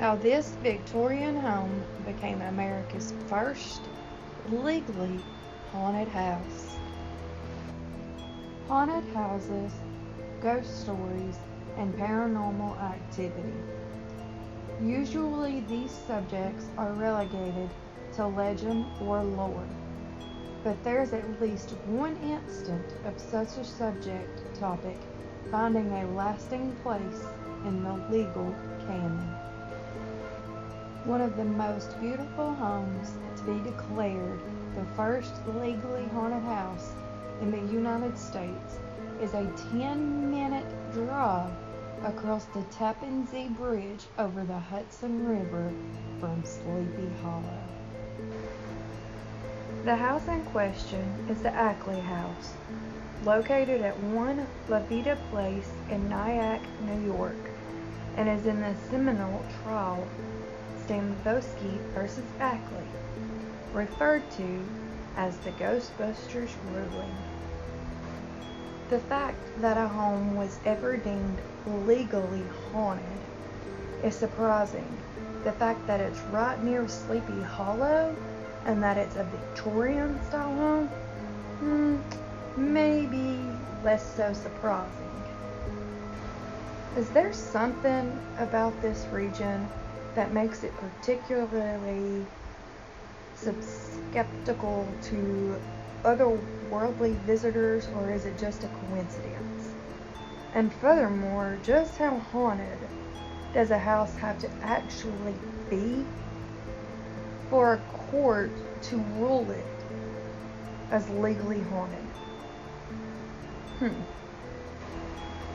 How this Victorian home became America's first legally haunted house. Haunted houses, ghost stories, and paranormal activity. Usually these subjects are relegated to legend or lore, but there's at least one instant of such a subject topic finding a lasting place in the legal canon. One of the most beautiful homes to be declared the first legally haunted house in the United States is a 10-minute drive across the Tappan Zee Bridge over the Hudson River from Sleepy Hollow. The house in question is the Ackley House, located at 1 La Vida Place in Nyack, New York, and is in the seminal trial Stambosky v. Ackley, referred to as the Ghostbusters ruling. The fact that a home was ever deemed legally haunted is surprising. The fact that it's right near Sleepy Hollow and that it's a Victorian-style home, maybe less so surprising. Is there something about this region that makes it particularly skeptical to otherworldly visitors, or is it just a coincidence? And furthermore, just how haunted does a house have to actually be for a court to rule it as legally haunted?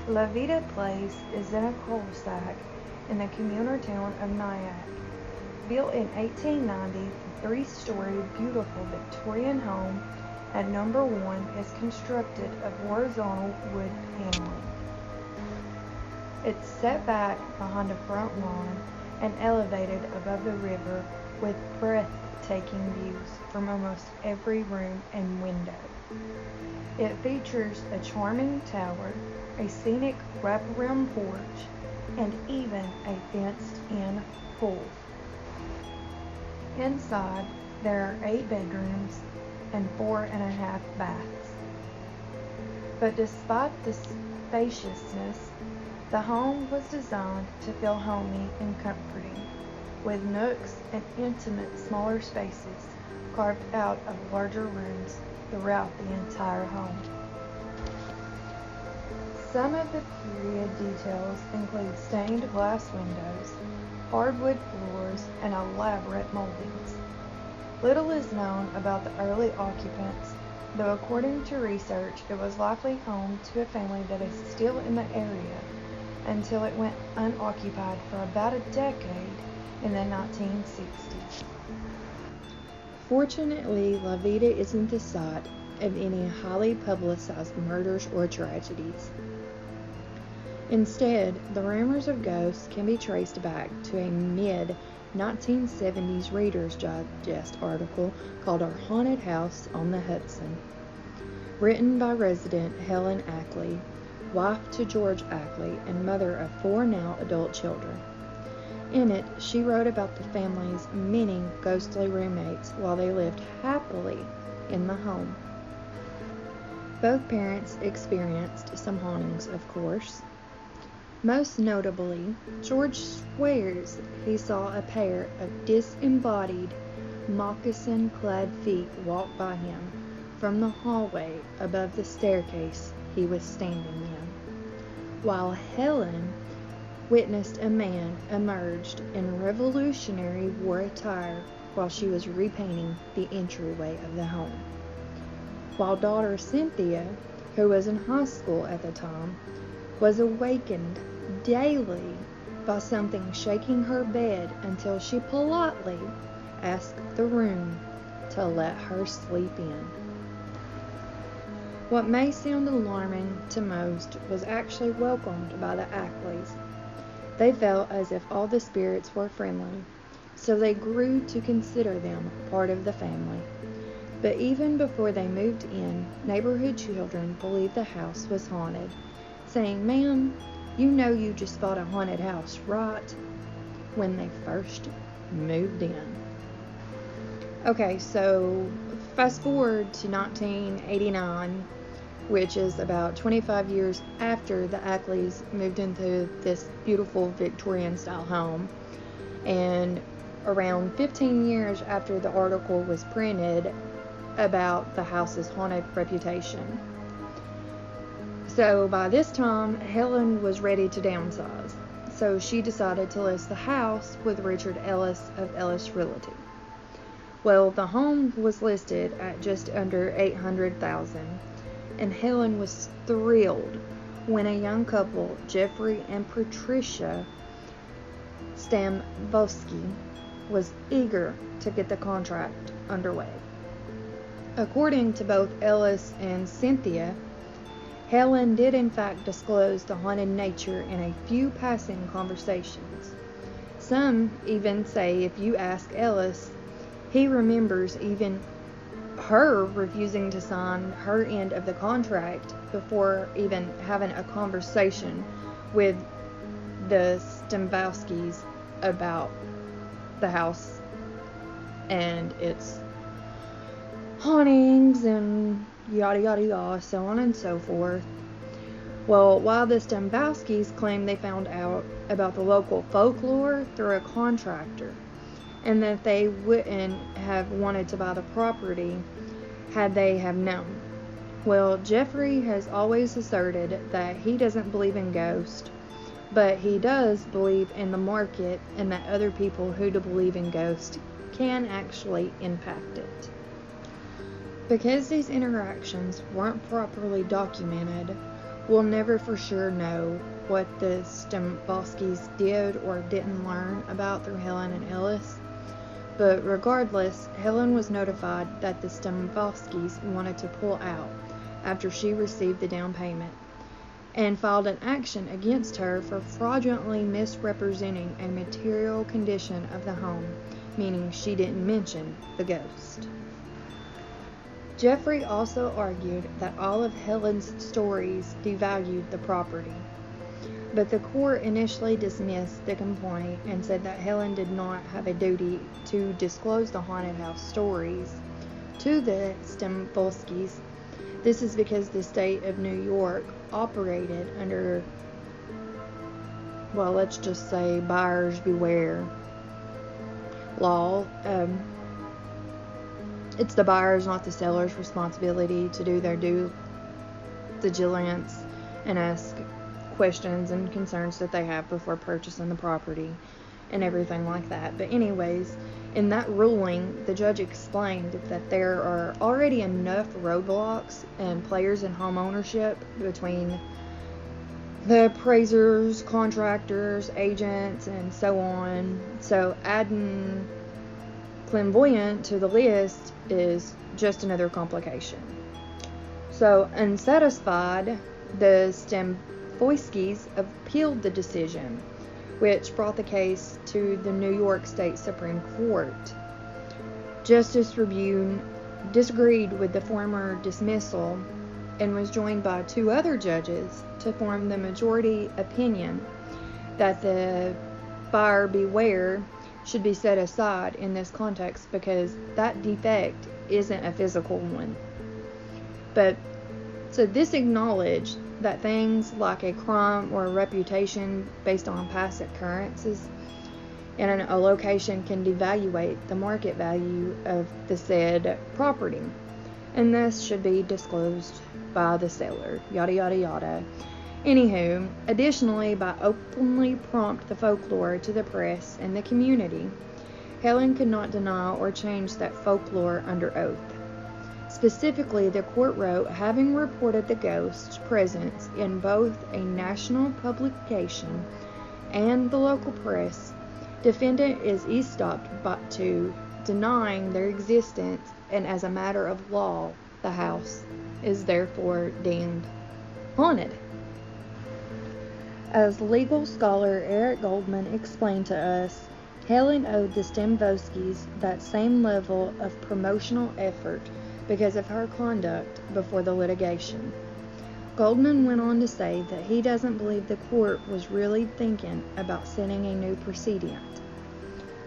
La Vida Place is in a cul-de-sac in the commuter town of Nyack. Built in 1890, the 3-story beautiful Victorian home at number 1 is constructed of horizontal wood paneling. It's set back behind a front lawn and elevated above the river with breathtaking views from almost every room and window. It features a charming tower, a scenic wraparound porch, and even a fenced-in pool. Inside, there are 8 bedrooms and 4.5 baths. But despite the spaciousness, the home was designed to feel homey and comforting, with nooks and intimate smaller spaces carved out of larger rooms throughout the entire home. Some of the period details include stained glass windows, hardwood floors, and elaborate moldings. Little is known about the early occupants, though according to research, it was likely home to a family that is still in the area until it went unoccupied for about a decade in the 1960s. Fortunately, La Vida isn't the site of any highly publicized murders or tragedies. Instead, the rumors of ghosts can be traced back to a mid-1970s Reader's Digest article called Our Haunted House on the Hudson, written by resident Helen Ackley, wife to George Ackley and mother of 4 now adult children. In it, she wrote about the family's many ghostly roommates while they lived happily in the home. Both parents experienced some hauntings, of course. Most notably, George swears he saw a pair of disembodied, moccasin-clad feet walk by him from the hallway above the staircase he was standing in, while Helen witnessed a man emerged in Revolutionary War attire while she was repainting the entryway of the home. While daughter Cynthia, who was in high school at the time, was awakened daily by something shaking her bed until she politely asked the room to let her sleep in. What may sound alarming to most was actually welcomed by the Ackleys. They felt as if all the spirits were friendly, so they grew to consider them part of the family. But even before they moved in, neighborhood children believed the house was haunted, saying, "Ma'am, you know you just bought a haunted house, right?" when they first moved in. Okay, so fast forward to 1989, which is about 25 years after the Ackleys moved into this beautiful Victorian-style home, and around 15 years after the article was printed about the house's haunted reputation. So by this time, Helen was ready to downsize, so she decided to list the house with Richard Ellis of Ellis Realty. Well, the home was listed at just under $800,000, and Helen was thrilled when a young couple, Jeffrey and Patricia Stambowski, was eager to get the contract underway. According to both Ellis and Cynthia, Helen did in fact disclose the haunted nature in a few passing conversations. Some even say if you ask Ellis, he remembers even her refusing to sign her end of the contract before even having a conversation with the Stambowskis about the house and its hauntings and yada yada yada, so on and so forth. Well, while the Stambowskis claim they found out about the local folklore through a contractor, and that they wouldn't have wanted to buy the property had they have known. Well, Jeffrey has always asserted that he doesn't believe in ghosts, but he does believe in the market and that other people who do believe in ghosts can actually impact it. Because these interactions weren't properly documented, we'll never for sure know what the Stambowskis did or didn't learn about through Helen and Ellis. But regardless, Helen was notified that the Stambowskis wanted to pull out after she received the down payment, and filed an action against her for fraudulently misrepresenting a material condition of the home, meaning she didn't mention the ghost. Jeffrey also argued that all of Helen's stories devalued the property, but the court initially dismissed the complaint and said that Helen did not have a duty to disclose the haunted house stories to the Stambowskis. This is because the state of New York operated under, well, let's just say buyers beware law. It's the buyer's, not the seller's, responsibility to do their due diligence and ask questions and concerns that they have before purchasing the property and everything like that. But anyways, in that ruling, the judge explained that there are already enough roadblocks and players in home ownership between the appraisers, contractors, agents, and so on. So adding clairvoyant to the list is just another complication. So unsatisfied, the Stambowskis appealed the decision, which brought the case to the New York State Supreme Court. Justice Rebune disagreed with the former dismissal and was joined by two other judges to form the majority opinion that the buyer beware should be set aside in this context because that defect isn't a physical one. But so this acknowledged that things like a crime or a reputation based on past occurrences in a location can devaluate the market value of the said property, and this should be disclosed by the seller, yada yada yada. Anywho, additionally, by openly prompt the folklore to the press and the community, Helen could not deny or change that folklore under oath. Specifically, the court wrote, having reported the ghost's presence in both a national publication and the local press, defendant is estopped to denying their existence, and as a matter of law, the house is therefore deemed haunted. As legal scholar Eric Goldman explained to us, Helen owed the Stambowskis that same level of promotional effort because of her conduct before the litigation. Goldman went on to say that he doesn't believe the court was really thinking about setting a new precedent.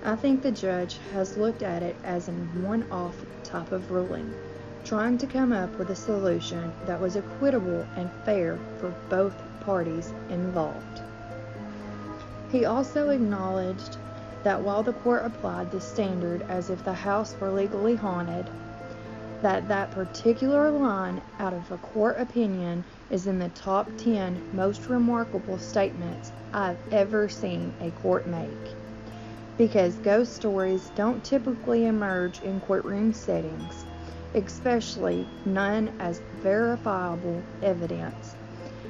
I think the judge has looked at it as a one-off type of ruling, trying to come up with a solution that was equitable and fair for both parties involved. He also acknowledged that while the court applied the standard as if the house were legally haunted, that particular line out of a court opinion is in the top 10 most remarkable statements I've ever seen a court make. Because ghost stories don't typically emerge in courtroom settings, especially none as verifiable evidence,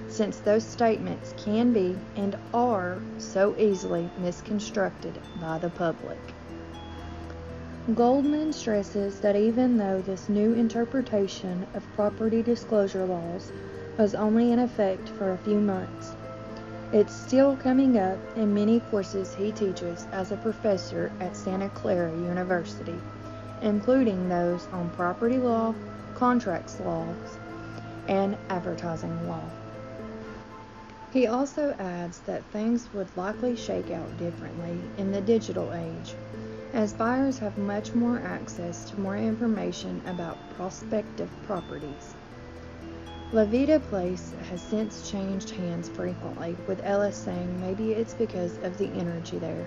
since those statements can be and are so easily misconstrued by the public. Goldman stresses that even though this new interpretation of property disclosure laws was only in effect for a few months, it's still coming up in many courses he teaches as a professor at Santa Clara University, including those on property law, contracts laws, and advertising law. He also adds that things would likely shake out differently in the digital age, as buyers have much more access to more information about prospective properties. La Vida Place has since changed hands frequently, with Ellis saying maybe it's because of the energy there,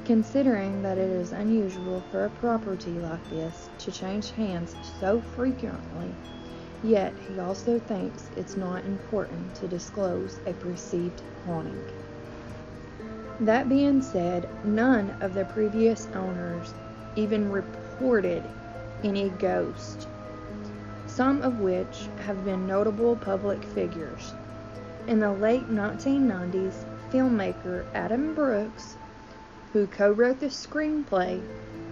considering that it is unusual for a property like this to change hands so frequently, yet he also thinks it's not important to disclose a perceived haunting. That being said, none of the previous owners even reported any ghost, some of which have been notable public figures. In the late 1990s, filmmaker Adam Brooks, who co-wrote the screenplay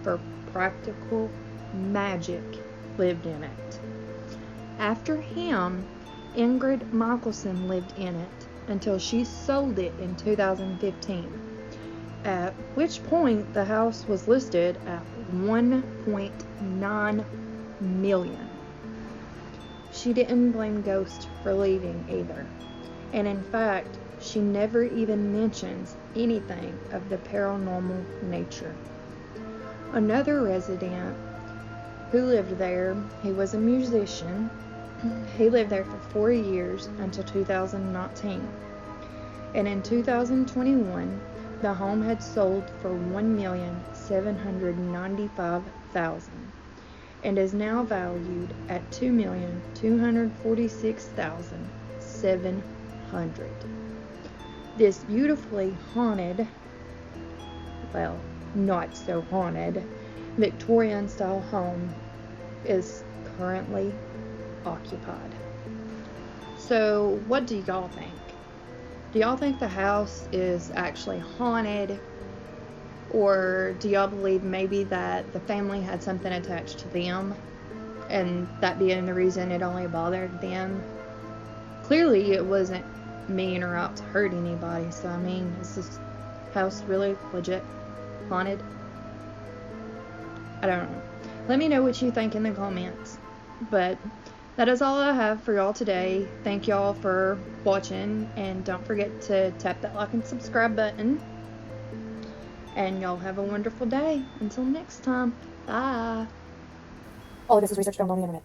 for Practical Magic, lived in it. After him, Ingrid Michaelson lived in it until she sold it in 2015, at which point the house was listed at $1.9 million. She didn't blame ghosts for leaving either, and in fact, she never even mentions anything of the paranormal nature. Another resident who lived there, he was a musician. He lived there for 4 years until 2019. And in 2021, the home had sold for $1,795,000 and is now valued at $2,246,700. This beautifully haunted, well, not so haunted, Victorian-style home is currently occupied. So, what do y'all think? Do y'all think the house is actually haunted? Or do y'all believe maybe that the family had something attached to them, and that being the reason it only bothered them? Clearly it wasn't mean or out to hurt anybody, so I mean, is this house really legit haunted? I don't know. Let me know what you think in the comments. But that is all I have for y'all today. Thank y'all for watching, and don't forget to tap that like and subscribe button. And y'all have a wonderful day. Until next time, bye. All of this is research filmed on the internet.